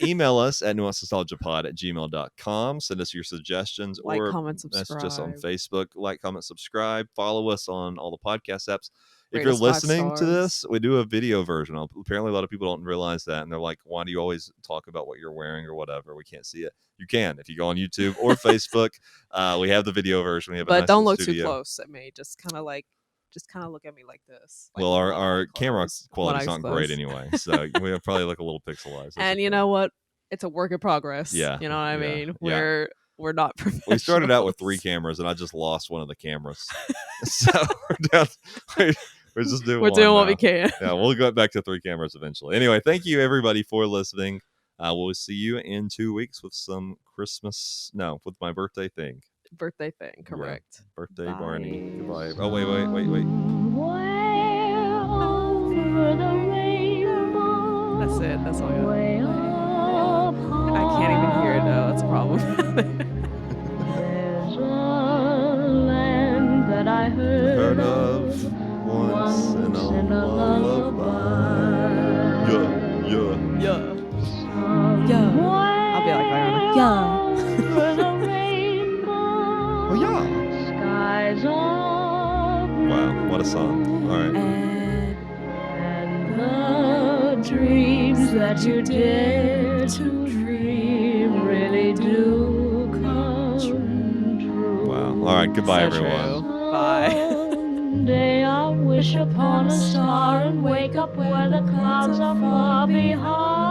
email us at nuancednostalgiapod@gmail.com. Send us your suggestions or comment, subscribe. That's just on Facebook. Like, comment, subscribe. Follow us on all the podcast apps. If Rate you're us 5 listening to stars. this, we do a video version. Apparently, a lot of people don't realize that, and they're like, "Why do you always talk about what you're wearing or whatever? We can't see it." You can if you go on YouTube or Facebook. We have the video version. We have, but don't look too close at me. Just kind of look at me like this. Like well, our camera quality's not great anyway, so we probably look a little pixelized. And you know what? It's a work in progress. Yeah, you know what I mean. We're not professionals. We started out with 3 cameras, and I just lost one of the cameras, so we're down. We're just doing. We're doing what we can. Yeah, we'll go back to 3 cameras eventually. Anyway, thank you everybody for listening. We'll see you in 2 weeks with some with my birthday thing. Birthday thing, correct. Yeah. Birthday Bye. Barney. Goodbye. Oh wait. Over the rainbow. That's it. That's all. Way up I can't even hear it though. That's a problem. There's a land that I heard of once in a lullaby. Yeah. I'll be like Iona. Yeah. Over the rainbow. Oh yeah. Skies of Wow, what a song. All right. and the dreams that you dare to dream really do come true. Wow. All right. Goodbye, So everyone. true. Bye. Someday I'll wish upon a star and wake up where the clouds are far behind.